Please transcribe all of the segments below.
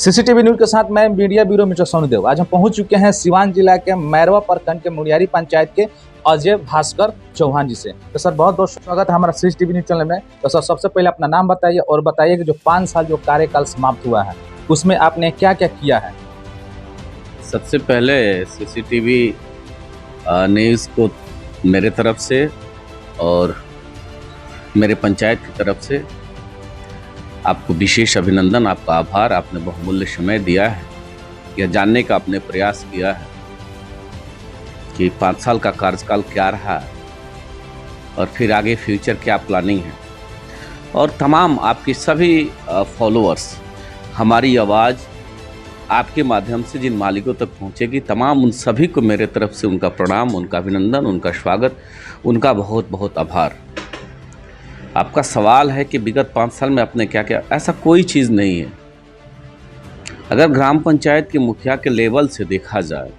CCTV news के साथ मैं मीडिया ब्यूरो मिस्टर सोनूदेव। आज हम पहुंच चुके हैं सिवान जिला के मैरवा प्रखंड के मुड़ियारी पंचायत के अजय भास्कर चौहान जी से। तो सर बहुत बहुत स्वागत है हमारा सीसीटीवी न्यूज चैनल में। तो सर सबसे पहले अपना नाम बताइए और बताइए कि जो 5 साल जो कार्यकाल समाप्त हुआ है उसमें आपने क्या क्या किया है। सबसे पहले सीसीटीवी न्यूज़ को मेरे तरफ से और मेरे पंचायत की तरफ से आपको विशेष अभिनंदन, आपका आभार। आपने बहुमूल्य समय दिया है, यह जानने का आपने प्रयास किया है कि 5 साल का कार्यकाल क्या रहा और फिर आगे फ्यूचर क्या प्लानिंग है। और तमाम आपके सभी फॉलोअर्स, हमारी आवाज़ आपके माध्यम से जिन मालिकों तक पहुंचेगी, तमाम उन सभी को मेरे तरफ से उनका प्रणाम, उनका अभिनंदन, उनका स्वागत, उनका बहुत बहुत आभार। आपका सवाल है कि विगत 5 साल में आपने क्या किया, ऐसा कोई चीज़ नहीं है। अगर ग्राम पंचायत के मुखिया के लेवल से देखा जाए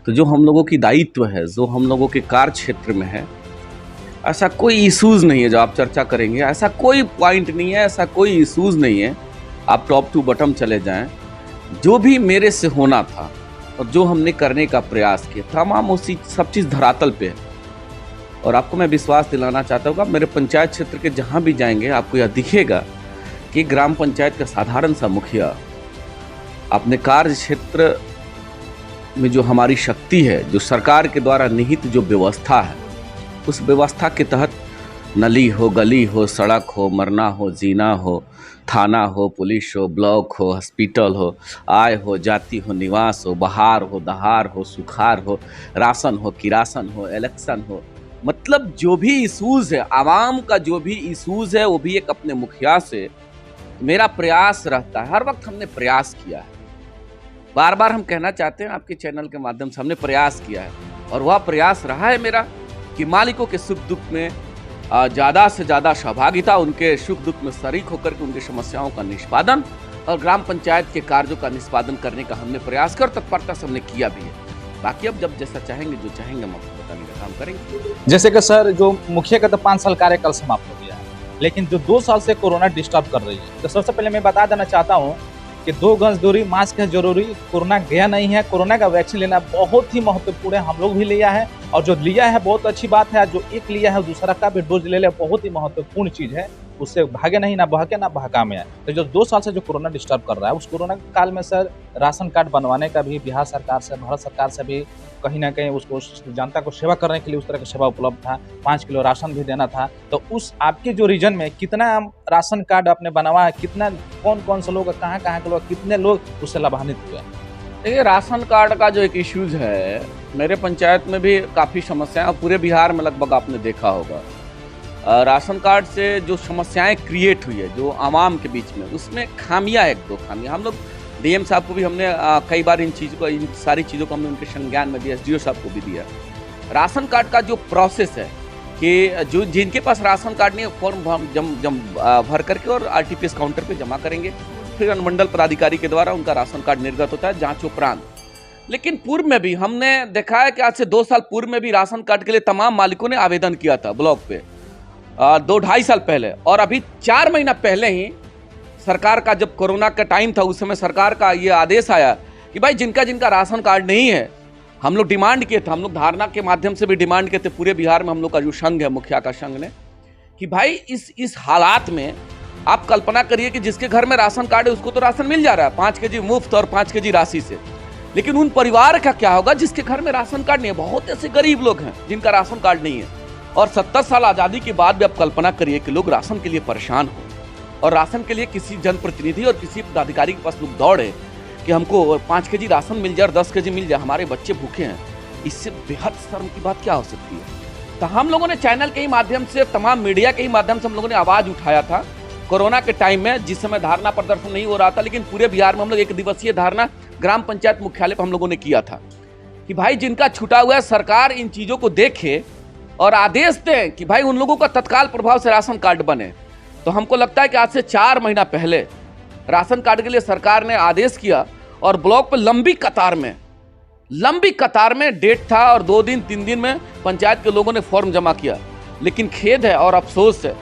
तो जो हम लोगों की दायित्व है, जो हम लोगों के कार्य क्षेत्र में है, ऐसा कोई इशूज़ नहीं है जो आप चर्चा करेंगे। ऐसा कोई पॉइंट नहीं है, ऐसा कोई इशूज़ नहीं है। आप टॉप टू बॉटम चले जाएं, जो भी मेरे से होना था और जो हमने करने का प्रयास किया, तमाम उसी सब चीज़ धरातल पे है। और आपको मैं विश्वास दिलाना चाहता हूँ कि आप मेरे पंचायत क्षेत्र के जहाँ भी जाएंगे आपको यह दिखेगा कि ग्राम पंचायत का साधारण सा मुखिया अपने कार्य क्षेत्र में जो हमारी शक्ति है, जो सरकार के द्वारा निहित जो व्यवस्था है, उस व्यवस्था के तहत नली हो, गली हो, सड़क हो, मरना हो, जीना हो, थाना हो, पुलिस हो, ब्लॉक हो, हॉस्पिटल हो, आय हो, जाति हो, निवास हो, बहार हो, दहार हो, सुखार हो, राशन हो, किरासन हो, इलेक्शन हो, मतलब जो भी इशूज़ है, आवाम का जो भी इशूज़ है, वो भी एक अपने मुखिया से मेरा प्रयास रहता है। हर वक्त हमने प्रयास किया है, बार बार हम कहना चाहते हैं आपके चैनल के माध्यम से, हमने प्रयास किया है। और वह प्रयास रहा है मेरा कि मालिकों के सुख दुख में ज़्यादा से ज़्यादा सहभागिता, उनके सुख दुख में शरीक होकर के उनकी समस्याओं का निष्पादन और ग्राम पंचायत के कार्यों का निष्पादन करने का हमने प्रयास कर तत्परता से हमने किया भी है। बाकी अब जब जैसा चाहेंगे, जो चाहेंगे, हम आपको बताने का काम करेंगे। जैसे कि सर जो मुखिया का तो 5 साल कार्यकाल समाप्त हो गया है, लेकिन जो 2 साल से कोरोना डिस्टर्ब कर रही है, तो सबसे पहले मैं बता देना चाहता हूँ कि 2 गज दूरी, मास्क है जरूरी। कोरोना गया नहीं है, कोरोना का वैक्सीन लेना बहुत ही महत्वपूर्ण है। हम लोग भी लिया है और जो लिया है बहुत अच्छी बात है। जो एक लिया है दूसरा का भी डोज ले ले, बहुत ही महत्वपूर्ण चीज़ है। उससे भागे नहीं, ना बहके ना बहका में है। तो जो 2 साल से जो कोरोना डिस्टर्ब कर रहा है, उस कोरोना काल में सर राशन कार्ड बनवाने का भी बिहार सरकार से, भारत सरकार से भी कहीं ना कहीं उसको जनता को सेवा करने के लिए उस तरह की सेवा उपलब्ध था। 5 किलो राशन भी देना था। तो उस आपके जो रीजन में कितना राशन कार्ड आपने बनवाया है, कितना कौन कौन से लोग, कहाँ कहाँ के लोग, कितने लोग उससे लाभान्वित हुए? देखिए, राशन कार्ड का जो एक इश्यूज है, मेरे पंचायत में भी काफ़ी समस्याएं, पूरे बिहार में लगभग आपने देखा होगा। राशन कार्ड से जो समस्याएं क्रिएट हुई है जो आवाम के बीच में, उसमें खामियां, 1-2 खामियां हम लोग डीएम साहब को भी हमने कई बार इन सारी चीज़ों को हमने उनके संज्ञान में दिया, एसडीओ साहब को भी दिया। राशन कार्ड का जो प्रोसेस है कि जो जिनके पास राशन कार्ड नहीं है, फॉर्म भर करके और आरटीपीएस काउंटर पे जमा करेंगे, फिर अनुमंडल पदाधिकारी के द्वारा उनका राशन कार्ड निर्गत होता है जांच उपरांत। लेकिन पूर्व में भी हमने देखा है कि आज से 2 साल पूर्व में भी राशन कार्ड के लिए तमाम मालिकों ने आवेदन किया था ब्लॉक पे, 2-2.5 साल पहले। और अभी 4 महीना पहले ही सरकार का, जब कोरोना का टाइम था, उस समय सरकार का ये आदेश आया कि भाई जिनका जिनका राशन कार्ड नहीं है, हम लोग डिमांड किए थे, हम लोग धारणा के माध्यम से भी डिमांड किए थे पूरे बिहार में, हम लोग का जो संघ है, मुखिया का संघ ने, कि भाई इस हालात में आप कल्पना करिए कि जिसके घर में राशन कार्ड है उसको तो राशन मिल जा रहा है 5 केजी मुफ्त और 5 केजी राशि से। लेकिन उन परिवार का क्या होगा जिसके घर में राशन कार्ड नहीं है? बहुत ऐसे गरीब लोग हैं जिनका राशन कार्ड नहीं है। और 70 साल आज़ादी के बाद भी आप कल्पना करिए कि लोग राशन के लिए परेशान हो और राशन के लिए किसी जनप्रतिनिधि और किसी पदाधिकारी के पास लोग दौड़े कि हमको 5 केजी राशन मिल जाए और 10 केजी मिल जाए, हमारे बच्चे भूखे हैं। इससे बेहद शर्म की बात क्या हो सकती है? तो हम लोगों ने चैनल के ही माध्यम से, तमाम मीडिया के ही माध्यम से हम लोगों ने आवाज़ उठाया था कोरोना के टाइम में, जिस समय धारणा प्रदर्शन नहीं हो रहा था, लेकिन पूरे बिहार में हम लोग 1 दिवसीय धारणा ग्राम पंचायत मुख्यालय पर हम लोगों ने किया था कि भाई जिनका छूटा हुआ है, सरकार इन चीज़ों को देखे और आदेश दें कि भाई उन लोगों का तत्काल प्रभाव से राशन कार्ड बने। तो हमको लगता है कि आज से 4 महीना पहले राशन कार्ड के लिए सरकार ने आदेश किया और ब्लॉक पर लंबी कतार में डेट था और 2 दिन 3 दिन में पंचायत के लोगों ने फॉर्म जमा किया। लेकिन खेद है और अफसोस है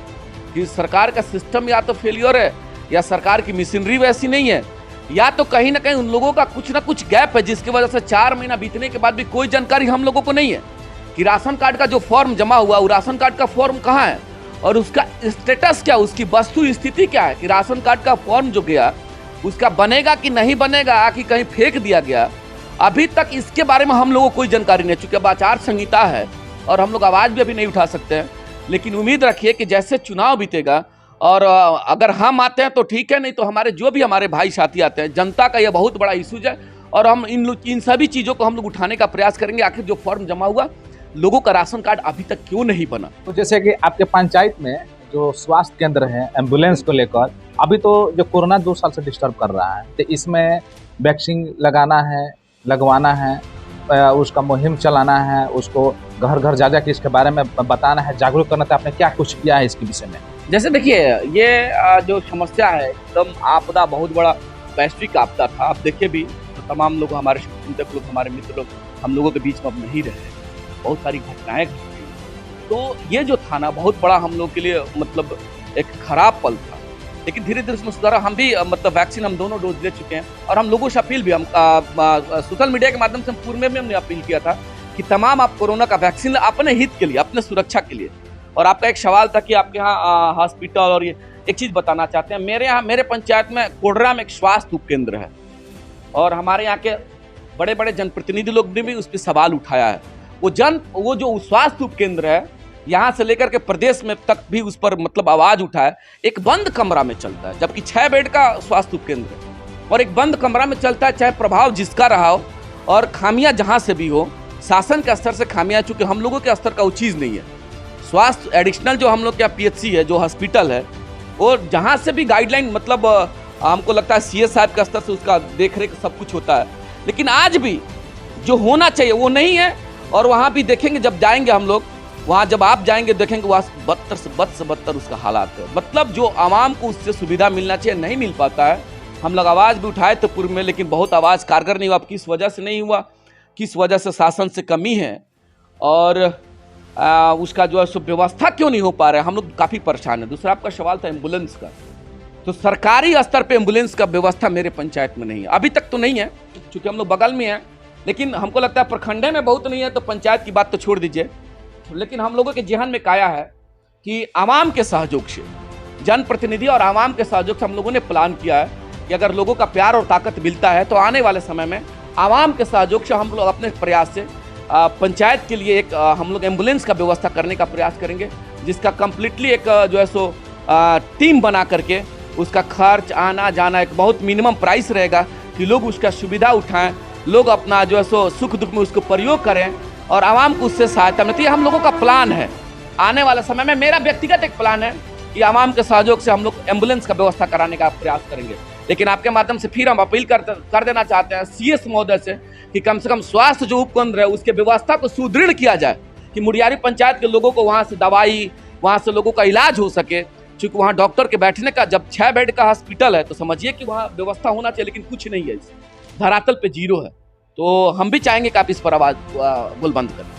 कि सरकार का सिस्टम या तो फेलियर है या सरकार की मशीनरी वैसी नहीं है या तो कहीं ना कहीं उन लोगों का कुछ ना कुछ गैप है, जिसकी वजह से 4 महीना बीतने के बाद भी कोई जानकारी हम लोगों को नहीं है कि राशन कार्ड का जो फॉर्म जमा हुआ, वो राशन कार्ड का फॉर्म कहाँ है और उसका स्टेटस क्या, उसकी वस्तु स्थिति क्या है, कि राशन कार्ड का फॉर्म जो गया उसका बनेगा कि नहीं बनेगा, कि कहीं फेंक दिया गया। अभी तक इसके बारे में हम लोगों को कोई जानकारी नहीं, चूंकि अब आचार संहिता है और हम लोग आवाज़ भी अभी नहीं उठा सकते हैं। लेकिन उम्मीद रखिए कि जैसे चुनाव बीतेगा और अगर हम आते हैं तो ठीक है, नहीं तो हमारे जो भी हमारे भाई साथी आते हैं, जनता का यह बहुत बड़ा इशूज है और हम इन सभी चीज़ों को हम लोग उठाने का प्रयास करेंगे। आखिर जो फॉर्म जमा हुआ, लोगों का राशन कार्ड अभी तक क्यों नहीं बना। तो जैसे कि आपके पंचायत में जो स्वास्थ्य केंद्र है एम्बुलेंस को लेकर, अभी तो जो कोरोना 2 साल से डिस्टर्ब कर रहा है, तो इसमें वैक्सीन लगाना है, लगवाना है, उसका मुहिम चलाना है, उसको घर घर जा के इसके बारे में बताना है, जागरूक करना था। आपने क्या कुछ किया है इसके विषय में? जैसे देखिए, ये जो समस्या है एकदम आपदा, बहुत बड़ा वैश्विक आपदा था। आप देखिए भी तो तमाम लोग, हमारे चिंतक लोग, हमारे मित्र लोग हम लोगों के बीच में अब नहीं रहे, बहुत सारी घटनाएं घट गई। तो ये जो था ना, बहुत बड़ा हम लोग के लिए मतलब एक खराब पल था। लेकिन धीरे धीरे उसमें सुधार, हम भी मतलब वैक्सीन हम दोनों डोज ले चुके हैं और हम लोगों से अपील भी, हम सोशल मीडिया के माध्यम से पूर्व में भी हमने अपील किया था कि तमाम आप कोरोना का वैक्सीन अपने हित के लिए, अपने सुरक्षा के लिए। और आपका एक सवाल था कि आपके यहाँ हॉस्पिटल, और ये एक चीज़ बताना चाहते हैं, मेरे यहाँ, मेरे पंचायत में कोडरा में एक स्वास्थ्य उपकेंद्र है और हमारे यहाँ के बड़े बड़े जनप्रतिनिधि लोग ने भी उस पर सवाल उठाया है। वो जो स्वास्थ्य उपकेंद्र है, यहाँ से लेकर के प्रदेश में तक भी उस पर मतलब आवाज़ उठाया। एक बंद कमरा में चलता है, जबकि 6 बेड का स्वास्थ्य उपकेंद्र है और एक बंद कमरा में चलता है, चाहे प्रभाव जिसका रहा हो और खामियां जहाँ से भी हो, शासन के स्तर से खामियां, चूँकि हम लोगों के स्तर का वो चीज़ नहीं है। स्वास्थ्य एडिशनल जो हम लोग के PHC है, जो हॉस्पिटल है, और जहाँ से भी गाइडलाइन मतलब हमको लगता है CS साहब के स्तर से उसका देख रेख सब कुछ होता है। लेकिन आज भी जो होना चाहिए वो नहीं है। और वहाँ भी देखेंगे, जब जाएंगे हम लोग वहाँ, जब आप जाएंगे देखेंगे वहाँ बदतर से बदतर उसका हालात है। मतलब जो आवाम को उससे सुविधा मिलना चाहिए, नहीं मिल पाता है। हम लोग आवाज़ भी उठाए थे पूर्व में, लेकिन बहुत आवाज़ कारगर नहीं हुआ। किस वजह से नहीं हुआ, किस वजह से शासन से कमी है और उसका जो है सो व्यवस्था क्यों नहीं हो पा रहा है, हम लोग काफ़ी परेशान है। दूसरा आपका सवाल था एम्बुलेंस का, तो सरकारी स्तर पे एम्बुलेंस का व्यवस्था मेरे पंचायत में नहीं है, अभी तक तो नहीं है, क्योंकि हम लोग बगल में हैं। लेकिन हमको लगता है प्रखंडे में बहुत नहीं है, तो पंचायत की बात तो छोड़ दीजिए। लेकिन हम लोगों के जेहन में काया है कि आवाम के सहयोग से, जनप्रतिनिधि और आवाम के सहयोग से हम लोगों ने प्लान किया है कि अगर लोगों का प्यार और ताकत मिलता है तो आने वाले समय में आवाम के सहयोग से हम लोग अपने प्रयास से पंचायत के लिए एक हम लोग एम्बुलेंस का व्यवस्था करने का प्रयास करेंगे, जिसका कम्प्लीटली एक जो है सो टीम बना करके उसका खर्च, आना जाना एक बहुत मिनिमम प्राइस रहेगा कि लोग उसका सुविधा उठाएं, लोग अपना जो है सो सुख दुख में उसको प्रयोग करें और आवाम को उससे सहायता मिलती है। हम लोगों का प्लान है आने वाले समय में, मेरा व्यक्तिगत एक प्लान है कि आवाम के सहयोग से हम लोग एम्बुलेंस का व्यवस्था कराने का प्रयास करेंगे। लेकिन आपके माध्यम से फिर हम अपील कर देना चाहते हैं CS महोदय से कि कम से कम स्वास्थ्य जो उपकेंद्र है उसके व्यवस्था को सुदृढ़ किया जाए, कि मुडियारी पंचायत के लोगों को वहाँ से दवाई, वहाँ से लोगों का इलाज हो सके। चूँकि वहाँ डॉक्टर के बैठने का, जब 6 बेड का हॉस्पिटल है तो समझिए कि वहाँ व्यवस्था होना चाहिए, लेकिन कुछ नहीं है, धरातल पे 0 है। तो हम भी चाहेंगे कि आप इस पर आवाज़ बुलंद करें।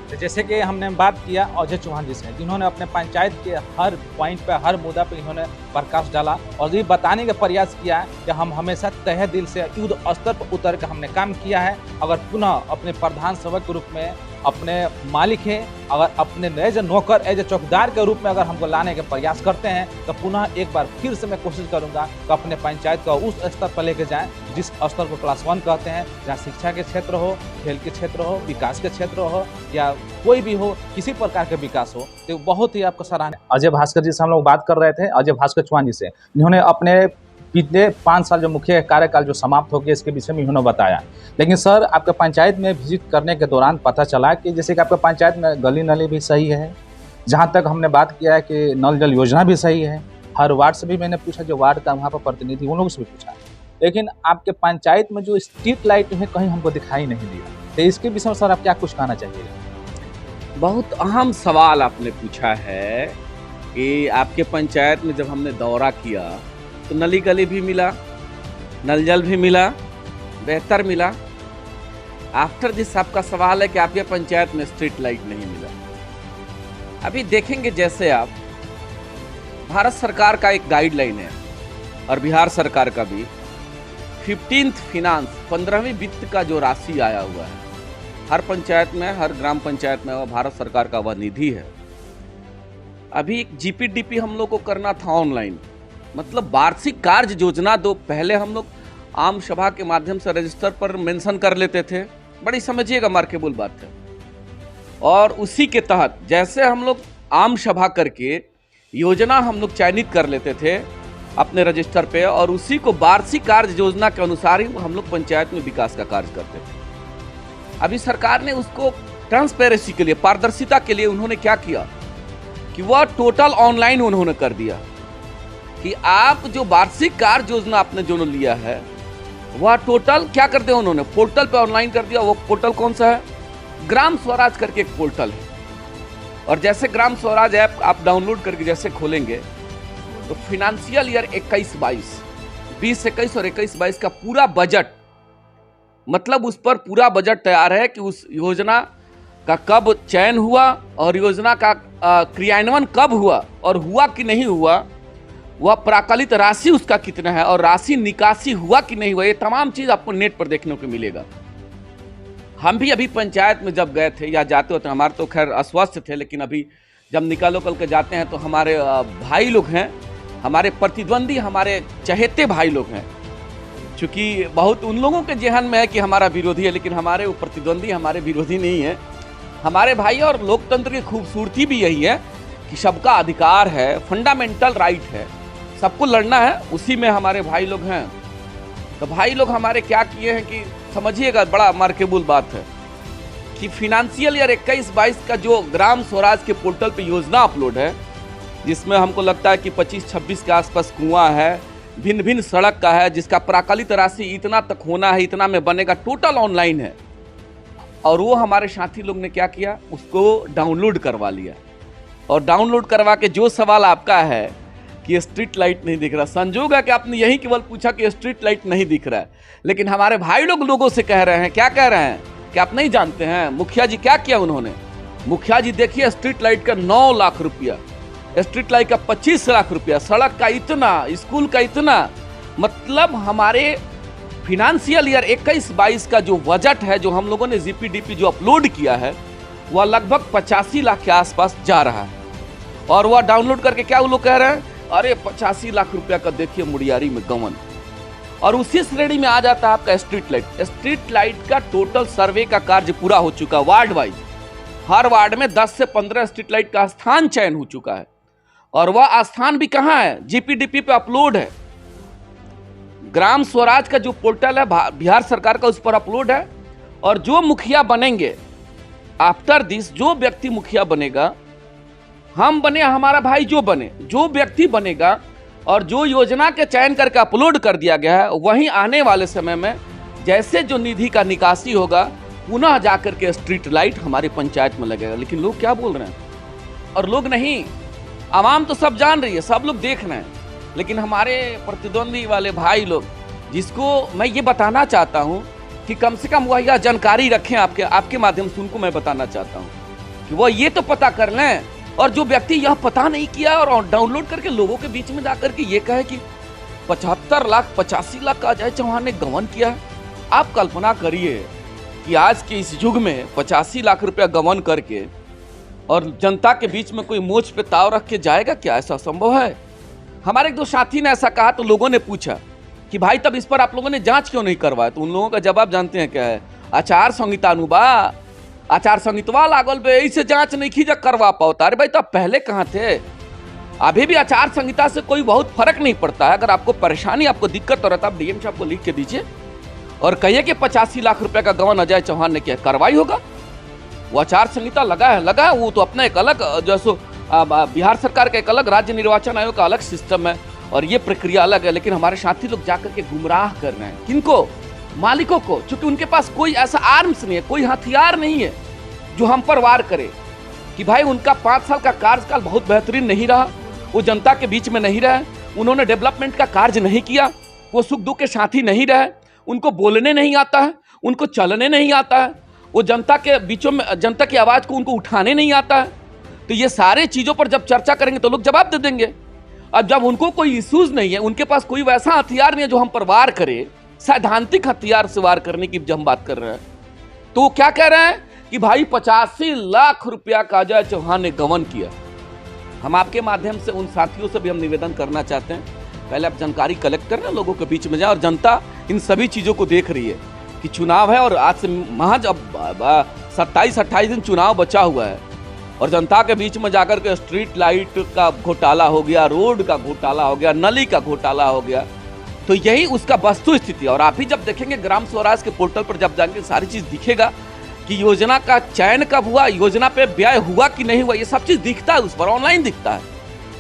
तो जैसे कि हमने बात किया अजय चौहान जी से, जिन्होंने अपने पंचायत के हर पॉइंट पे, हर मुद्दा पे इन्होंने प्रकाश डाला और ये बताने का प्रयास किया है कि हम हमेशा तहे दिल से युद्ध स्तर पर उतर कर हमने काम किया है। अगर पुनः अपने प्रधान सेवक के रूप में, अपने मालिक हैं, अगर अपने एज ए नौकर, एज ए चौकीदार के रूप में अगर हमको लाने के प्रयास करते हैं तो पुनः एक बार फिर से मैं कोशिश करूंगा कि अपने पंचायत को उस स्तर पर लेके जाएं जिस स्तर को क्लास 1 कहते हैं, जहाँ शिक्षा के क्षेत्र हो, खेल के क्षेत्र हो, विकास के क्षेत्र हो या कोई भी हो, किसी प्रकार के विकास हो, तो बहुत ही आपको सराहना। अजय भास्कर जी से हम लोग बात कर रहे थे, अजय भास्कर चौहान जी से, जिन्होंने अपने पिछले 5 साल जो मुख्य कार्यकाल जो समाप्त हो गया इसके विषय में इन्होंने बताया। लेकिन सर, आपके पंचायत में विजिट करने के दौरान पता चला कि जैसे कि आपके पंचायत में गली नाली भी सही है, जहाँ तक हमने बात किया है कि नल जल योजना भी सही है। हर वार्ड से भी मैंने पूछा, जो वार्ड का वहाँ पर प्रतिनिधि उन लोगों से भी पूछा, लेकिन आपके पंचायत में जो स्ट्रीट लाइट है कहीं हमको दिखाई नहीं दिया। तो इसके विषय में सर आप क्या कुछ कहना चाहिए? बहुत अहम सवाल आपने पूछा है कि आपके पंचायत में जब हमने दौरा किया तो नली गली भी मिला, नल जल भी मिला, बेहतर मिला। आफ्टर दिस आपका सवाल है कि आपके पंचायत में स्ट्रीट लाइट नहीं मिला। अभी देखेंगे, जैसे आप, भारत सरकार का एक गाइडलाइन है और बिहार सरकार का भी 15th फिनांस 15वीं वित्त का जो राशि आया हुआ है हर पंचायत में, हर ग्राम पंचायत में, वह भारत सरकार का वह निधि है। अभी जीपीडीपी हम लोग को करना था ऑनलाइन, मतलब वार्षिक कार्य योजना दो। पहले हम लोग आम सभा के माध्यम से रजिस्टर पर मेंशन कर लेते थे, बड़ी समझिएगा मार्केबल बात है। और उसी के तहत जैसे हम लोग आम सभा करके योजना हम लोग चयनित कर लेते थे अपने रजिस्टर पे, और उसी को वार्षिक कार्य योजना के अनुसार ही हम लोग पंचायत में विकास का कार्य करते थे। अभी सरकार ने उसको ट्रांसपेरेंसी के लिए, पारदर्शिता के लिए उन्होंने क्या किया कि वह टोटल ऑनलाइन उन्होंने कर दिया कि आप जो वार्षिक कार्य योजना आपने जो लिया है वह टोटल क्या कर दिया उन्होंने, पोर्टल पे ऑनलाइन कर दिया। वो पोर्टल कौन सा है? ग्राम स्वराज करके एक पोर्टल है। और जैसे ग्राम स्वराज ऐप आप डाउनलोड करके जैसे खोलेंगे तो फिनेंशियल ईयर 21-22, 20-21 और 21-22 का पूरा बजट, मतलब उस पर पूरा बजट तैयार है कि उस योजना का कब चयन हुआ और योजना का क्रियान्वयन कब हुआ और हुआ कि नहीं हुआ, वह प्राकलित राशि उसका कितना है और राशि निकासी हुआ कि नहीं हुआ, ये तमाम चीज आपको नेट पर देखने को मिलेगा। हम भी अभी पंचायत में जब गए थे या जाते होते, हमारे तो खैर अस्वस्थ थे, लेकिन अभी जब निकालो कल के जाते हैं तो हमारे भाई लोग हैं, हमारे प्रतिद्वंदी, हमारे चहेते भाई लोग हैं। चूंकि बहुत उन लोगों के जहन में है कि हमारा विरोधी है, लेकिन हमारे वो प्रतिद्वंदी हमारे विरोधी नहीं है, हमारे भाई। और लोकतंत्र की खूबसूरती भी यही है कि सबका अधिकार है, फंडामेंटल राइट है, सबको लड़ना है, उसी में हमारे भाई लोग हैं। तो भाई लोग हमारे क्या किए हैं कि समझिएगा, बड़ा मार्केबल बात है कि फिनेंशियल ईयर 21-22 का जो ग्राम स्वराज के पोर्टल पे योजना अपलोड है, जिसमें हमको लगता है कि 25-26 के आसपास कुआं है, भिन्न भिन्न सड़क का है, जिसका प्राकलित राशि इतना तक होना है, इतना में बनेगा, टोटल ऑनलाइन है। और वो हमारे साथी लोग ने क्या किया, उसको डाउनलोड करवा लिया। और डाउनलोड करवा के जो सवाल आपका है कि स्ट्रीट लाइट नहीं दिख रहा, संजोग है कि आपने यही केवल पूछा कि स्ट्रीट लाइट नहीं दिख रहा है, लेकिन हमारे भाई लोग लोगों से कह रहे हैं, क्या कह रहे हैं कि आप नहीं जानते हैं मुखिया जी क्या किया उन्होंने। मुखिया जी देखिए, स्ट्रीट लाइट का 9 लाख रुपया, स्ट्रीट लाइट का 25 लाख रुपया, सड़क का इतना, स्कूल का इतना, मतलब हमारे फिनेंशियल ईयर 21-22 का जो बजट है, जो हम लोगों ने जीपीडीपी जो अपलोड किया है, वह लगभग 85 लाख के आसपास जा रहा है। और वह डाउनलोड करके क्या वो लोग कह रहे हैं, अरे 85 लाख रुपया का देखिए मुड़ियारी में गवन। और उसी श्रेणी में आ जाता है आपका स्ट्रीट लाइट। स्ट्रीट लाइट का टोटल सर्वे का कार्य पूरा हो चुका है, वार्ड वाइज हर वार्ड में 10 से 15 स्ट्रीट लाइट का स्थान चयन हो चुका है। और वह स्थान भी कहां है, जीपीडीपी पे अपलोड है। ग्राम स्वराज का जो पोर्टल है बिहार सरकार का, उस पर अपलोड है। और जो मुखिया बनेंगे आफ्टर दिस, जो व्यक्ति मुखिया बनेगा, हम बने, हमारा भाई जो बने, जो व्यक्ति बनेगा और जो योजना के चयन करके अपलोड कर दिया गया है, वहीं आने वाले समय में जैसे जो निधि का निकासी होगा, पुनः जाकर के स्ट्रीट लाइट हमारी पंचायत में लगेगा। लेकिन लोग क्या बोल रहे हैं, और लोग नहीं, आवाम तो सब जान रही है, सब लोग देख रहे हैं, लेकिन हमारे प्रतिद्वंदी वाले भाई लोग, जिसको मैं ये बताना चाहता हूं कि कम से कम वह यह जानकारी रखें, आपके माध्यम से उनको मैं बताना चाहता हूं कि वह ये तो पता कर लें। और जो व्यक्ति यह पता नहीं किया और डाउनलोड करके लोगों के बीच में जाकर के ये कहे कि 75 लाख 85 लाख का अजय चौहान ने गबन किया है, आप कल्पना करिए कि आज के इस युग में 85 लाख रुपया गबन करके और जनता के बीच में कोई मोच पे ताव रख के जाएगा क्या? ऐसा संभव है? हमारे एक दो साथी ने ऐसा कहा तो लोगों ने पूछा कि भाई तब इस पर आप लोगों ने जांच क्यों नहीं करवाया? तो उन लोगों का जवाब जानते हैं क्या है? आचार संहिता अनुबा, आचार संहिता लागल बे, इसे जांच नहीं खींचा करवा पाता। अरे भाई तब पहले कहाँ थे? अभी भी आचार संहिता से कोई बहुत फर्क नहीं पड़ता है। अगर आपको परेशानी, आपको दिक्कत हो रहा था, आप डीएम साहब को लिख के दीजिए और कहिए कि 85 लाख रुपए का गबन अजय चौहान ने किया, कार्रवाई होगा। वो आचार संहिता लगा है, वो तो अपना एक अलग, जैसो बिहार सरकार का एक अलग, राज्य निर्वाचन आयोग का अलग सिस्टम है और ये प्रक्रिया अलग है। लेकिन हमारे साथी लोग जाकर के गुमराह कर रहे हैं, किनको? मालिकों को, क्योंकि उनके पास कोई ऐसा आर्म्स नहीं है, कोई हथियार नहीं है जो हम पर वार करे कि भाई उनका 5 साल का कार्यकाल बहुत बेहतरीन नहीं रहा, वो जनता के बीच में नहीं रहे, उन्होंने डेवलपमेंट का कार्य नहीं किया, वो सुख दुख के साथी नहीं रहे, उनको बोलने नहीं आता है, उनको चलने नहीं आता है, वो जनता के बीचों में, जनता की आवाज को उनको उठाने नहीं आता है। तो ये सारे चीजों पर जब चर्चा करेंगे तो लोग जवाब दे देंगे। अब जब उनको कोई इश्यूज नहीं है, उनके पास कोई वैसा हथियार नहीं है जो हम पर वार करे, सैद्धांतिक हथियार से वार करने की जब हम बात कर रहे हैं, तो वो क्या कह रहे हैं कि भाई 85 लाख रुपया का अजय चौहान ने गबन किया। हम आपके माध्यम से उन साथियों से भी हम निवेदन करना चाहते हैं, पहले आप जानकारी कलेक्ट करें, लोगों के बीच में जाए, और जनता इन सभी चीज़ों को देख रही है कि चुनाव है और आज से महज अब 27-28 दिन चुनाव बचा हुआ है, और जनता के बीच में जाकर के स्ट्रीट लाइट का घोटाला हो गया, रोड का घोटाला हो गया, नली का घोटाला हो गया, तो यही उसका वस्तु स्थिति है। और आप ही जब देखेंगे ग्राम स्वराज के पोर्टल पर जब जाएंगे सारी चीज़ दिखेगा कि योजना का चयन कब हुआ, योजना पे व्यय हुआ कि नहीं हुआ, ये सब चीज़ दिखता है, उस पर ऑनलाइन दिखता है।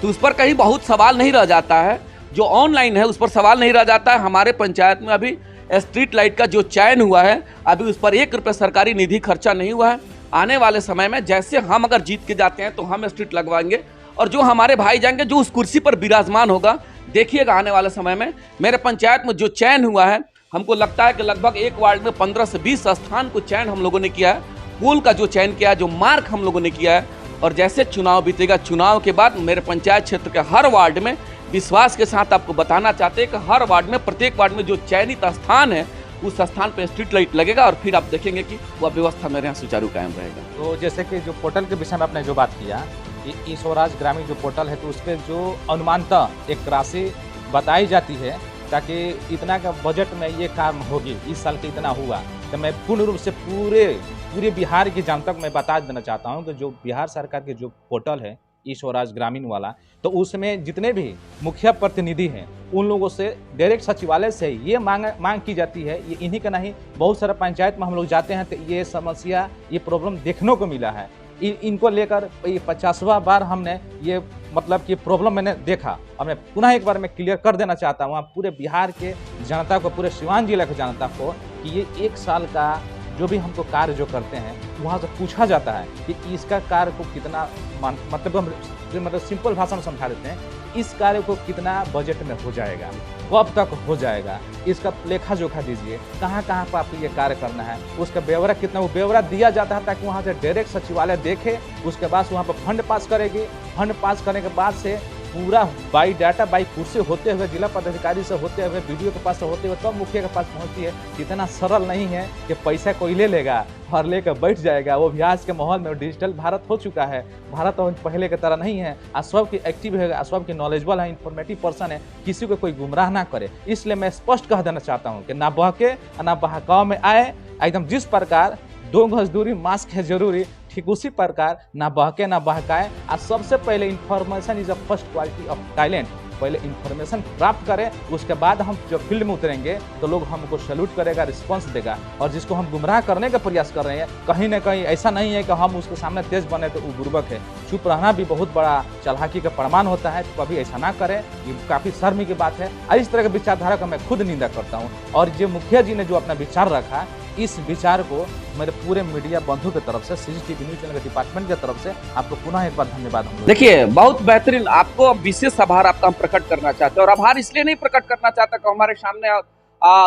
तो उस पर कहीं बहुत सवाल नहीं रह जाता है, जो ऑनलाइन है उस पर सवाल नहीं रह जाता है। हमारे पंचायत में अभी स्ट्रीट लाइट का जो चयन हुआ है, अभी उस पर 1 रुपये सरकारी निधि खर्चा नहीं हुआ है। आने वाले समय में जैसे हम अगर जीत के जाते हैं तो हम स्ट्रीट लगवाएंगे, और जो हमारे भाई जाएंगे जो उस कुर्सी पर विराजमान होगा, देखिएगा आने वाले समय में मेरे पंचायत में जो चयन हुआ है, हमको लगता है कि लगभग एक वार्ड में 15 से 20 स्थान को चयन हम लोगों ने किया है, पोल का जो चयन किया है, जो मार्क हम लोगों ने किया है। और जैसे चुनाव बीतेगा, चुनाव के बाद मेरे पंचायत क्षेत्र के हर वार्ड में विश्वास के साथ आपको बताना चाहते हैं कि हर वार्ड में, प्रत्येक वार्ड में जो चयनित स्थान है उस स्थान पे स्ट्रीट लाइट लगेगा, और फिर आप देखेंगे कि वह व्यवस्था मेरे यहाँ सुचारू कायम रहेगा। तो जैसे कि जो पोर्टल के विषय में आपने जो बात किया, ई स्वराज ग्रामीण जो पोर्टल है, तो उस पर जो अनुमानतः एक राशि बताई जाती है, ताकि इतना का बजट में ये काम होगी, इस साल के इतना हुआ, तो मैं पूर्ण रूप से पूरे बिहार की जनता को मैं बता देना चाहता हूँ कि जो बिहार सरकार के जो पोर्टल है ई स्वराज ग्रामीण वाला, तो उसमें जितने भी मुखिया प्रतिनिधि हैं उन लोगों से डायरेक्ट सचिवालय से ये मांग की जाती है। ये इन्हीं का नहीं, बहुत सारा पंचायत में हम लोग जाते हैं तो ये समस्या, ये प्रॉब्लम देखने को मिला है। इनको लेकर ये 50वां बार हमने ये मतलब कि प्रॉब्लम मैंने देखा, और मैं पुनः एक बार मैं क्लियर कर देना चाहता हूँ पूरे बिहार के जनता को, पूरे सिवान जिले के जनता को, कि ये 1 साल का जो भी हमको कार्य जो करते हैं वहाँ से पूछा जाता है कि इसका कार्य को कितना मतलब सिंपल भाषा में समझा देते हैं, इस कार्य को कितना बजट में हो जाएगा, कब तक हो जाएगा, इसका लेखा जोखा दीजिए, कहाँ कहाँ पर आपको ये कार्य करना है, उसका ब्यौरा कितना, वो ब्यौरा दिया जाता है ताकि वहाँ से डायरेक्ट सचिवालय देखे, उसके बाद वहाँ पर फंड पास करेगी, फंड पास करने के बाद से पूरा बाई डाटा बाई कुर्सी होते हुए, जिला पदाधिकारी से होते हुए, वीडियो के पास से होते हुए तब मुखिया के पास पहुंचती है। इतना सरल नहीं है कि पैसा कोई ले लेगा और लेकर बैठ जाएगा। वो भी आज के माहौल में डिजिटल भारत हो चुका है, भारत तो पहले की तरह नहीं है, आज सबकी एक्टिव है, सबकी नॉलेजेबल है, इन्फॉर्मेटिव पर्सन है, किसी को कोई गुमराह ना करे। इसलिए मैं स्पष्ट कह देना चाहता हूँ कि ना बहके ना बहकाव में आए, एकदम जिस प्रकार 2 गज दूरी, मास्क है जरूरी, ठीक उसी प्रकार ना बहके ना बहकाए। और सबसे पहले information is a first quality of talent. पहले इन्फॉर्मेशन प्राप्त करें, उसके बाद हम जब फील्ड में उतरेंगे तो लोग हमको सैल्यूट करेगा, रिस्पांस देगा। और जिसको हम गुमराह करने का प्रयास कर रहे हैं, कहीं ना कहीं ऐसा नहीं है कि हम उसके सामने तेज बने तो वो बुर्बक है। चुप रहना भी बहुत बड़ा चालाकी का प्रमाण होता है, तो कभी ऐसा ना करें, ये काफ़ी शर्म की बात है। इस तरह के विचारधारा का मैं खुद निंदा करता हूँ। और जो मुखिया जी ने जो अपना विचार रखा, इस विचार को मेरे पूरे मीडिया बंधु की तरफ से, सीसीटीवी न्यूज चैनल के डिपार्टमेंट की तरफ से आपको पुनः एक बार धन्यवाद। देखिए, बहुत बेहतरीन, आपको विशेष आभार आपका हम प्रकट करना चाहते हैं, और आभार इसलिए नहीं प्रकट करना चाहता कि हमारे सामने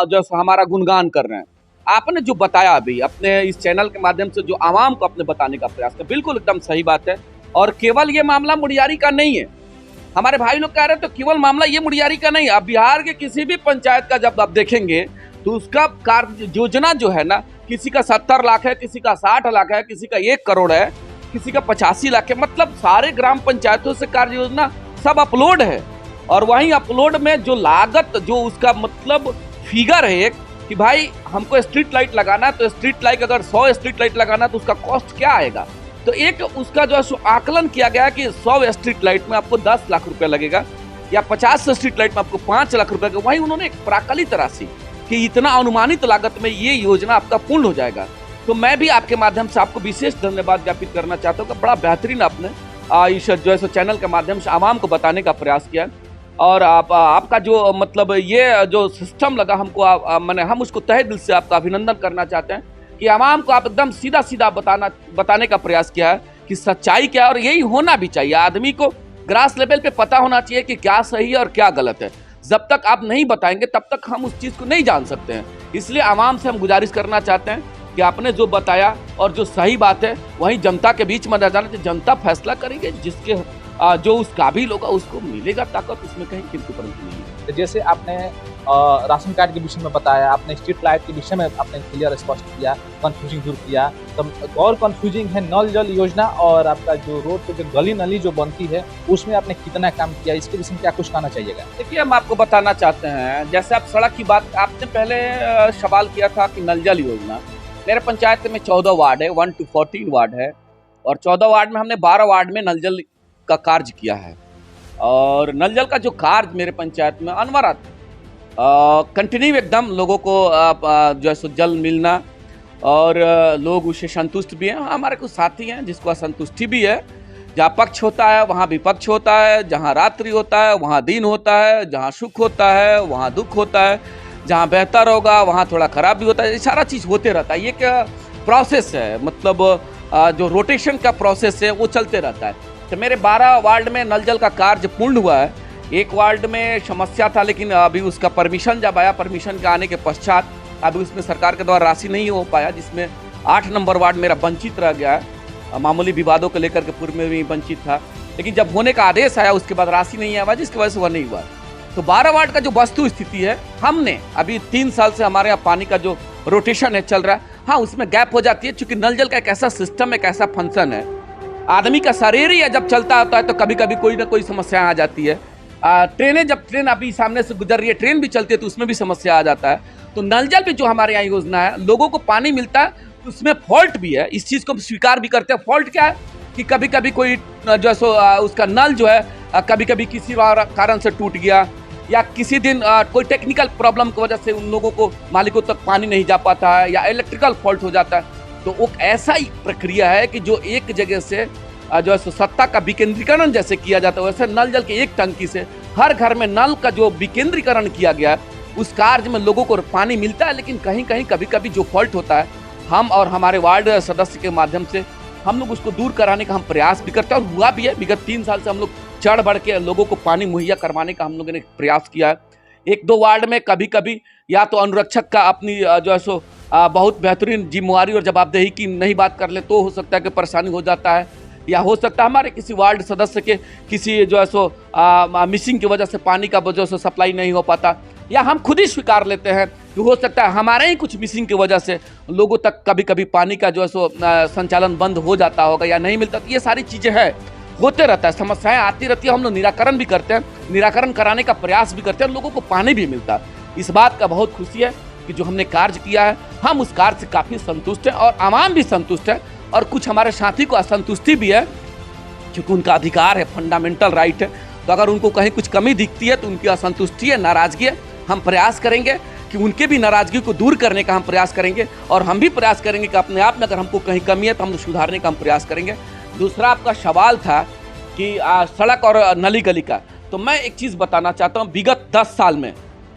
जो हमारा गुणगान कर रहे हैं। आपने जो बताया अभी अपने इस चैनल के माध्यम से, जो आवाम को अपने बताने का प्रयास किया, बिल्कुल एकदम सही बात है। और केवल ये मामला मुड़ियारी का नहीं है, हमारे भाई लोग कह रहे हैं, तो केवल मामला ये मुड़ियारी का नहीं है। अब बिहार के किसी भी पंचायत का जब आप देखेंगे तो उसका कार्य योजना जो है ना, किसी का 70 लाख है, किसी का 60 लाख है, किसी का 1 करोड़ है, किसी का 85 लाख है, मतलब सारे ग्राम पंचायतों से कार्य योजना सब अपलोड है। और वहीं अपलोड में जो लागत, जो उसका मतलब फिगर है एक, कि भाई हमको स्ट्रीट लाइट लगाना है, तो स्ट्रीट लाइट अगर 100 स्ट्रीट लाइट लगाना है तो उसका कॉस्ट क्या आएगा। तो एक उसका जो है आकलन किया गया है कि 100 स्ट्रीट लाइट में आपको 10 लाख रुपया लगेगा, या 50 स्ट्रीट लाइट में आपको 5 लाख रुपया। वहीं उन्होंने एक प्राकलित राशि कि इतना अनुमानित लागत में ये योजना आपका पूर्ण हो जाएगा। तो मैं भी आपके माध्यम से आपको विशेष धन्यवाद ज्ञापित करना चाहता हूँ कि बड़ा बेहतरीन आपने इस जो है चैनल के माध्यम से आवाम को बताने का प्रयास किया। और आपका जो मतलब ये जो सिस्टम लगा हमको, मैंने हम उसको तहे दिल से आपका अभिनंदन करना चाहते हैं कि आवाम को आप एकदम सीधा सीधा बताने का प्रयास किया है कि सच्चाई क्या है। और यही होना भी चाहिए, आदमी को ग्रास लेवल पे पता होना चाहिए कि क्या सही है और क्या गलत है। जब तक आप नहीं बताएंगे तब तक हम उस चीज़ को नहीं जान सकते हैं। इसलिए आवाम से हम गुजारिश करना चाहते हैं कि आपने जो बताया और जो सही बात है वहीं जनता के बीच में रह जाना चाहिए। जनता फैसला करेंगे, जिसके जो उस काबिल होगा उसको मिलेगा ताकत, उसमें कहीं किंतु परंतु नहीं है। जैसे आपने राशन कार्ड के विषय में बताया, आपने स्ट्रीट लाइट के विषय में आपने क्लियर स्पष्ट किया, कंफ्यूजिंग दूर किया। तो और कंफ्यूजिंग है नल जल योजना और आपका जो रोड पे जो गली नली जो बनती है उसमें आपने कितना काम किया, इसके विषय में क्या कुछ कहना चाहिएगा? देखिए, हम आपको बताना चाहते हैं, जैसे आप सड़क की बात आपने पहले सवाल किया था कि नल जल योजना, मेरे पंचायत में 14 वार्ड है, 1 to 14 वार्ड है, और 14 वार्ड में हमने 12 वार्ड में नल जल का कार्य किया है। और नल जल का जो कार्य मेरे पंचायत में अनवरत कंटिन्यू एकदम लोगों को जो है सो जल मिलना, और लोग उससे संतुष्ट भी हैं। हमारे कुछ साथी हैं जिसको असंतुष्टि भी है। जहाँ पक्ष होता है वहाँ विपक्ष होता है, जहाँ रात्रि होता है वहाँ दिन होता है, जहाँ सुख होता है वहाँ दुख होता है, जहाँ बेहतर होगा वहाँ थोड़ा खराब भी होता है। ये सारा चीज़ होते रहता है। ये क्या प्रोसेस है, मतलब जो रोटेशन का प्रोसेस है वो चलते रहता है। तो मेरे 12 वार्ड में नल जल का कार्य पूर्ण हुआ है। एक वार्ड में समस्या था, लेकिन अभी उसका परमिशन जब आया, परमिशन के आने के पश्चात अभी उसमें सरकार के द्वारा राशि नहीं हो पाया, जिसमें 8 नंबर वार्ड मेरा वंचित रह गया है। मामूली विवादों को लेकर के पूर्व में भी वंचित था, लेकिन जब होने का आदेश आया उसके बाद राशि नहीं आया, जिसकी वजह से वह नहीं हुआ। तो 12 वार्ड का जो वस्तु स्थिति है, हमने अभी 3 साल से हमारे यहाँ पानी का जो रोटेशन है चल रहा है। हाँ, उसमें गैप हो जाती है, चूंकि नल जल का एक ऐसा सिस्टम, एक ऐसा फंक्शन है, आदमी का शरीर ही जब चलता होता है तो कभी कभी कोई ना कोई समस्या आ जाती है। ट्रेनें, जब ट्रेन अभी सामने से गुजर रही है, ट्रेन भी चलती है तो उसमें भी समस्या आ जाता है। तो नल जल भी जो हमारे यहाँ योजना है, लोगों को पानी मिलता है, उसमें फॉल्ट भी है। इस चीज़ को स्वीकार भी करते हैं। फॉल्ट क्या है कि कभी कभी कोई जो है सो उसका नल जो है कभी कभी किसी कारण से टूट गया, या किसी दिन कोई टेक्निकल प्रॉब्लम की वजह से उन लोगों को, मालिकों तक पानी नहीं जा पाता है, या इलेक्ट्रिकल फॉल्ट हो जाता है। तो वो ऐसा ही प्रक्रिया है कि जो एक जगह से जो है सत्ता का विकेंद्रीकरण जैसे किया जाता है, वैसे नल जल के एक टंकी से हर घर में नल का जो विकेंद्रीकरण किया गया है, उस कार्य में लोगों को पानी मिलता है। लेकिन कहीं कहीं कभी कभी जो फॉल्ट होता है, हम और हमारे वार्ड सदस्य के माध्यम से हम लोग उसको दूर कराने का हम प्रयास भी करते हैं, और हुआ भी है। विगत 3 साल से हम लोग चढ़ बढ़ के लोगों को पानी मुहैया करवाने का हम लोगों ने प्रयास किया है। 1-2 वार्ड में कभी कभी या तो अनुरक्षक का अपनी जो है सो बहुत बेहतरीन जिम्मेवारी और जवाबदेही की नहीं बात कर ले तो हो सकता है कि परेशानी हो जाता है, या हो सकता है हमारे किसी वार्ड सदस्य के किसी जो है सो मिसिंग की वजह से पानी का जो है सप्लाई नहीं हो पाता, या हम खुद ही स्वीकार लेते हैं कि हो सकता है हमारे ही कुछ मिसिंग की वजह से लोगों तक कभी कभी पानी का जो है सो संचालन बंद हो जाता होगा या नहीं मिलता। तो ये सारी चीज़ें हैं, होते रहता है, समस्याएं आती रहती है। हम लोग निराकरण भी करते हैं, निराकरण कराने का प्रयास भी करते हैं, लोगों को पानी भी मिलता है। इस बात का बहुत खुशी है कि जो हमने कार्य किया है, हम उस कार्य से काफ़ी संतुष्ट हैं और आवाम भी संतुष्ट है। और कुछ हमारे साथी को असंतुष्टि भी है, क्योंकि उनका अधिकार है, फंडामेंटल राइट है। तो अगर उनको कहीं कुछ कमी दिखती है तो उनकी असंतुष्टि है, नाराजगी है। हम प्रयास करेंगे कि उनके भी नाराजगी को दूर करने का हम प्रयास करेंगे, और हम भी प्रयास करेंगे कि अपने आप में अगर हमको कहीं कमी है तो हम सुधारने का हम प्रयास करेंगे। दूसरा आपका सवाल था कि सड़क और नली गली का, तो मैं एक चीज़ बताना चाहता हूँ। विगत 10 साल में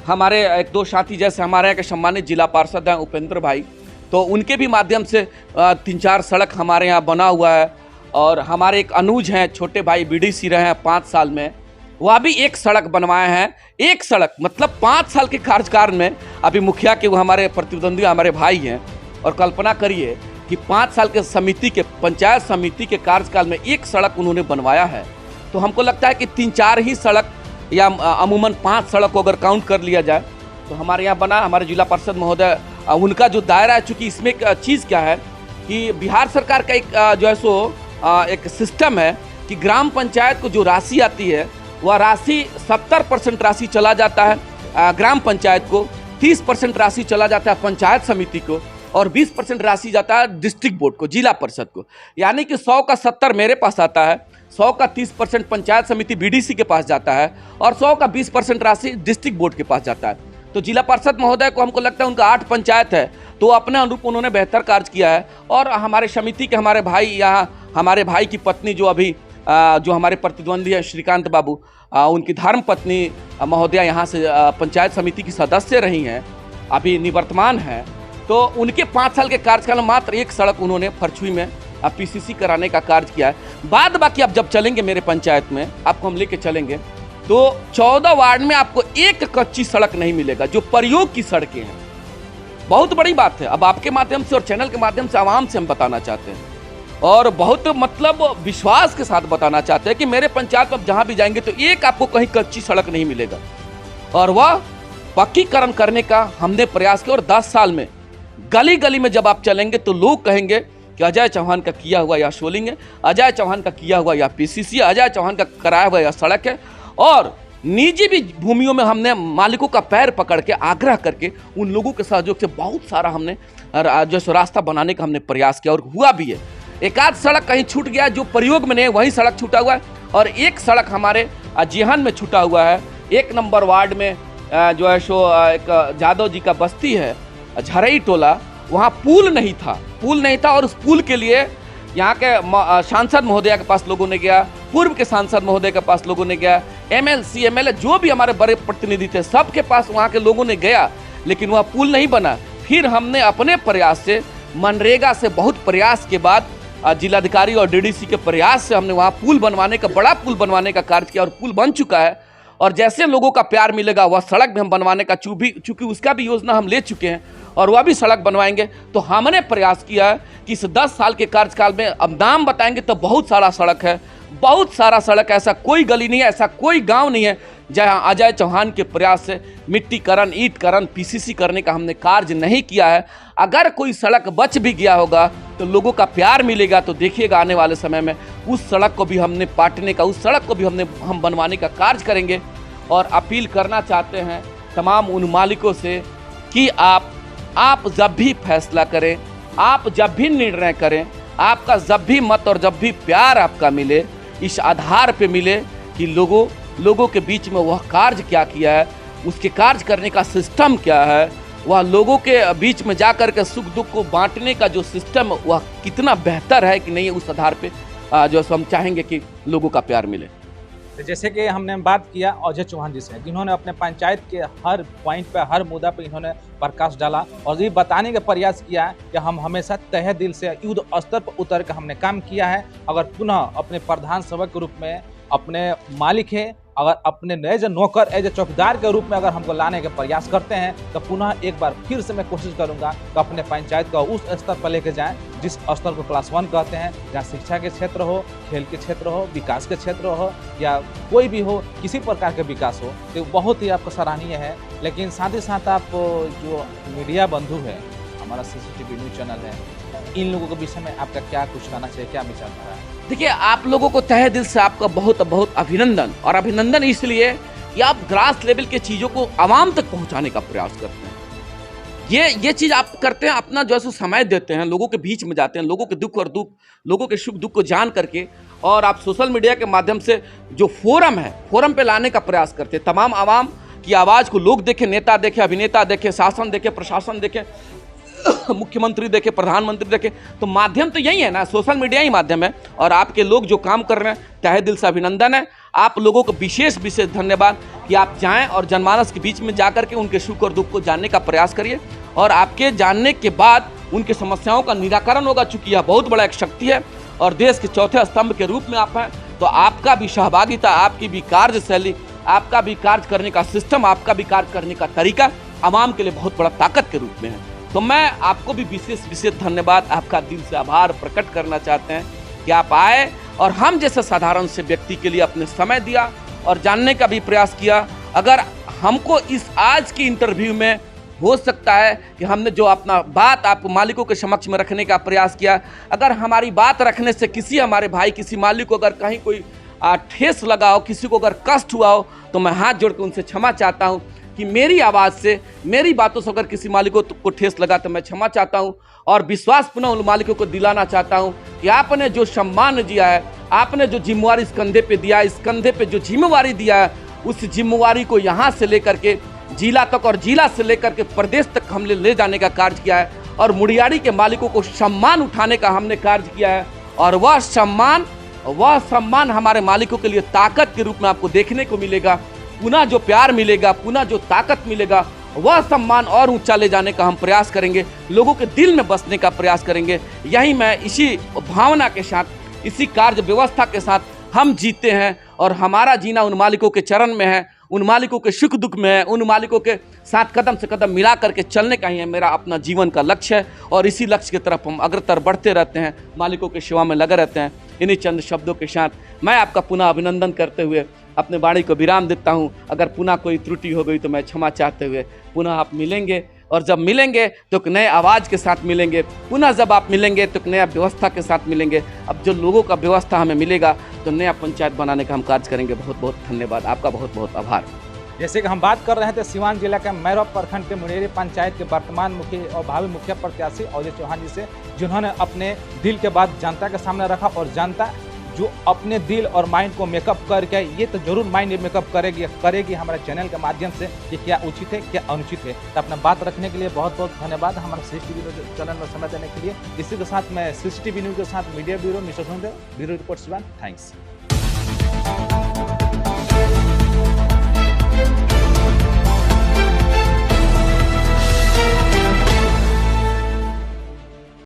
हमारे 1-2 साथी, जैसे हमारे यहाँ के सम्मानित जिला पार्षद हैं उपेंद्र भाई, तो उनके भी माध्यम से 3-4 सड़क हमारे यहाँ बना हुआ है। और हमारे एक अनुज हैं, छोटे भाई, बीडीसी रहे हैं 5 साल में, वह भी एक सड़क बनवाए हैं। एक सड़क मतलब 5 साल के कार्यकाल में। अभी मुखिया के वो हमारे प्रतिद्वंदी हमारे भाई हैं, और कल्पना करिए कि 5 साल के समिति के, पंचायत समिति के कार्यकाल में एक सड़क उन्होंने बनवाया है। तो हमको लगता है कि 3-4 ही सड़क, या अमूमन 5 सड़क को अगर काउंट कर लिया जाए तो हमारे यहाँ बना। हमारे जिला परिषद महोदय, उनका जो दायरा है, चूँकि इसमें एक चीज़ क्या है कि बिहार सरकार का एक जो है सो एक सिस्टम है कि ग्राम पंचायत को जो राशि आती है, वह राशि 70% राशि चला जाता है ग्राम पंचायत को, 30% राशि चला जाता है पंचायत समिति को, और 20% राशि जाता है डिस्ट्रिक्ट बोर्ड को, जिला परिषद को। यानी कि 100 का 70 मेरे पास आता है, 100 का 30% पंचायत समिति बीडीसी के पास जाता है, और 100 का 20% राशि डिस्ट्रिक्ट बोर्ड के पास जाता है। तो जिला परिषद महोदय को हमको लगता है उनका 8 पंचायत है, तो अपने अनुरूप उन्होंने बेहतर कार्य किया है। और हमारे समिति के हमारे भाई, यहाँ हमारे भाई की पत्नी जो अभी जो हमारे प्रतिद्वंदी है श्रीकांत बाबू, उनकी धर्म पत्नी महोदया यहाँ से पंचायत समिति की सदस्य रही हैं, अभी निवर्तमान हैं। तो उनके 5 साल के कार्यकाल में मात्र एक सड़क उन्होंने फरछुई में पीसीसी कराने का कार्य किया है। बाद बाकी आप जब चलेंगे मेरे पंचायत में, आपको हम लेके चलेंगे, तो 14 वार्ड में आपको एक कच्ची सड़क नहीं मिलेगा, जो प्रयोग की सड़कें हैं। बहुत बड़ी बात है। अब आपके माध्यम से और चैनल के माध्यम से आवाम से हम बताना चाहते हैं, और बहुत मतलब विश्वास के साथ बताना चाहते हैं कि मेरे पंचायत में जहाँ भी जाएंगे तो एक आपको कहीं कच्ची सड़क नहीं मिलेगा। और वह पक्कीकरण करने का हमने प्रयास किया। और 10 साल में गली गली में जब आप चलेंगे तो लोग कहेंगे कि अजय चौहान का किया हुआ यह शोलिंग है, अजय चौहान का किया हुआ यह पीसीसी है, अजय चौहान का कराया हुआ यह सड़क है। और निजी भी भूमियों में हमने मालिकों का पैर पकड़ के आग्रह करके उन लोगों के सहयोग से बहुत सारा हमने जो रास्ता बनाने का हमने प्रयास किया और हुआ भी है। एक आध सड़क कहीं छूट गया जो प्रयोग में नहीं, वही सड़क छूटा हुआ है। और एक सड़क हमारे जेहन में छूटा हुआ है, 1 नंबर वार्ड में जो है सो एक जादव जी का बस्ती है, झरई टोला, वहाँ पुल नहीं था और उस पुल के लिए यहाँ के सांसद महोदय के पास लोगों ने गया, पूर्व के सांसद महोदय के पास लोगों ने गया, एमएलसी एमएलए जो भी हमारे बड़े प्रतिनिधि थे सबके पास वहाँ के लोगों ने गया, लेकिन वह पुल नहीं बना। फिर हमने अपने प्रयास से, मनरेगा से बहुत प्रयास के बाद, जिलाधिकारी और डीडीसी के प्रयास से हमने वहाँ पुल बनवाने का, बड़ा पुल बनवाने का कार्य किया और पुल बन चुका है। और जैसे लोगों का प्यार मिलेगा वह सड़क भी हम बनवाने का चूंकि उसका भी योजना हम ले चुके हैं और वह भी सड़क बनवाएंगे। तो हमने प्रयास किया है कि इस 10 साल के कार्यकाल में, अब नाम बताएंगे तो बहुत सारा सड़क है, बहुत सारा सड़क, ऐसा कोई गली नहीं है, ऐसा कोई गांव नहीं है जहां अजय चौहान के प्रयास से मिट्टीकरण, ईंटकरण, पीसीसी करने का हमने कार्य नहीं किया है। अगर कोई सड़क बच भी गया होगा तो लोगों का प्यार मिलेगा तो देखिएगा आने वाले समय में उस सड़क को भी हमने पाटने का, उस सड़क को भी हम बनवाने का कार्य करेंगे। और अपील करना चाहते हैं तमाम उन मालिकों से कि आप जब भी फैसला करें, आप जब भी निर्णय करें, आपका जब भी मत और जब भी प्यार आपका मिले, इस आधार पे मिले कि लोगों के बीच में वह कार्य क्या किया है, उसके कार्य करने का सिस्टम क्या है, वह लोगों के बीच में जाकर के सुख दुख को बांटने का जो सिस्टम वह कितना बेहतर है कि नहीं, उस आधार पे जो हम चाहेंगे कि लोगों का प्यार मिले। तो जैसे कि हमने बात किया अजय चौहान जी से, जिन्होंने अपने पंचायत के हर पॉइंट पे, हर मुद्दा पे इन्होंने प्रकाश डाला और ये बताने का प्रयास किया कि हम हमेशा तहे दिल से युद्ध स्तर पर उतर कर हमने काम किया है। अगर पुनः अपने प्रधान सेवक के रूप में अपने मालिक है, अगर अपने एज ए नौकर, एज ए चौकीदार के रूप में अगर हमको लाने का प्रयास करते हैं तो पुनः एक बार फिर से मैं कोशिश करूंगा कि अपने पंचायत को उस स्तर पर लेके जाएं जिस स्तर को क्लास 1 कहते हैं, जहाँ शिक्षा के क्षेत्र हो, खेल के क्षेत्र हो, विकास के क्षेत्र हो या कोई भी हो, किसी प्रकार के विकास हो, तो बहुत ही आपको सराहनीय है। लेकिन साथ ही साथ आप जो मीडिया बंधु है, हमारा CCTV न्यूज़ चैनल है, इन लोगों के विषय में आपका क्या कुछ कहना चाहिए, क्या विचारधारा है? देखिए, आप लोगों को तहे दिल से आपका बहुत बहुत अभिनंदन, और अभिनंदन इसलिए कि आप ग्रास लेवल के चीज़ों को आवाम तक पहुंचाने का प्रयास करते हैं। ये चीज़ आप करते हैं, अपना जो है सो समय देते हैं, लोगों के बीच में जाते हैं, लोगों के दुख और दुख, लोगों के सुख दुख को जान करके, और आप सोशल मीडिया के माध्यम से जो फोरम है, फोरम पे लाने का प्रयास करते हैं। तमाम आवाम की आवाज़ को लोग देखें, नेता देखें, अभिनेता देखें, शासन देखें, प्रशासन देखें, मुख्यमंत्री देखे, प्रधानमंत्री देखे, तो माध्यम तो यही है ना, सोशल मीडिया ही माध्यम है। और आपके लोग जो काम कर रहे हैं, तहे दिल से अभिनंदन है। आप लोगों को विशेष धन्यवाद कि आप जाएं और जनमानस के बीच में जाकर के उनके सुख और दुख को जानने का प्रयास करिए, और आपके जानने के बाद उनकी समस्याओं का निराकरण होगा। चूंकि यह बहुत बड़ा एक शक्ति है और देश के चौथे स्तंभ के रूप में आप हैं, तो आपका भी सहभागिता, आपकी भी कार्यशैली, आपका भी कार्य करने का सिस्टम, आपका भी कार्य करने का तरीका आवाम के लिए बहुत बड़ा ताकत के रूप में है। तो मैं आपको भी विशेष धन्यवाद, आपका दिल से आभार प्रकट करना चाहते हैं कि आप आए और हम जैसे साधारण से व्यक्ति के लिए अपने समय दिया और जानने का भी प्रयास किया। अगर हमको इस आज की इंटरव्यू में हो सकता है कि हमने जो अपना बात आप मालिकों के समक्ष में रखने का प्रयास किया, अगर हमारी बात रखने से किसी हमारे भाई, किसी मालिक को अगर कहीं कोई ठेस लगा हो, किसी को अगर कष्ट हुआ हो, तो मैं हाथ जोड़ कर उनसे क्षमा चाहता हूँ कि मेरी आवाज़ से, मेरी बातों से अगर किसी मालिकों को ठेस लगा तो मैं क्षमा चाहता हूं। और विश्वास पुनः उन मालिकों को दिलाना चाहता हूं कि आपने जो सम्मान दिया है, आपने जो जिम्मेवारी इस कंधे पे दिया है, इस कंधे पे जो जिम्मेवारी दिया है, उस जिम्मेवारी को यहाँ से लेकर के जिला तक और जिला से लेकर के प्रदेश तक हमने ले जाने का कार्य किया है। और मुड़ियारी के मालिकों को सम्मान उठाने का हमने कार्य किया है, और वह सम्मान हमारे मालिकों के लिए ताकत के रूप में आपको देखने को मिलेगा। पुनः जो प्यार मिलेगा, पुनः जो ताकत मिलेगा, वह सम्मान और ऊंचा ले जाने का हम प्रयास करेंगे, लोगों के दिल में बसने का प्रयास करेंगे। यही मैं इसी भावना के साथ, इसी कार्य व्यवस्था के साथ हम जीते हैं, और हमारा जीना उन मालिकों के चरण में है, उन मालिकों के सुख दुख में है, उन मालिकों के साथ कदम से कदम मिला करके चलने का ही है मेरा अपना जीवन का लक्ष्य है। और इसी लक्ष्य की तरफ हम अग्रतर बढ़ते रहते हैं, मालिकों की सेवा में लगे रहते हैं। इन्हीं चंद शब्दों के साथ मैं आपका पुनः अभिनंदन करते हुए अपने वाणी को विराम देता हूँ। अगर पुनः कोई त्रुटि हो गई तो मैं क्षमा चाहते हुए पुनः आप मिलेंगे, और जब मिलेंगे तो एक नए आवाज़ के साथ मिलेंगे। पुनः जब आप मिलेंगे तो एक नया व्यवस्था के साथ मिलेंगे। अब जो लोगों का व्यवस्था हमें मिलेगा तो नया पंचायत बनाने का हम कार्य करेंगे। बहुत बहुत धन्यवाद, आपका बहुत बहुत आभार। जैसे कि हम बात कर रहे थे सिवान जिला के मैरवा प्रखंड के मुंडेरी पंचायत के वर्तमान मुखिया और भावी मुखिया प्रत्याशी अजय चौहान जी से, जिन्होंने अपने दिल के बात जनता के सामने रखा, और जनता जो अपने दिल और माइंड को मेकअप करके, ये तो जरूर माइंड मेकअप करेगी हमारे चैनल के माध्यम से कि क्या उचित है क्या अनुचित है। तो अपना बात रखने के लिए बहुत बहुत धन्यवाद हमारे CCTV चैनल में समय देने के लिए। इसी के साथ मैं CCTV न्यूज़ के साथ media bureau mister Sundev, bureau report Siwan. Thanks.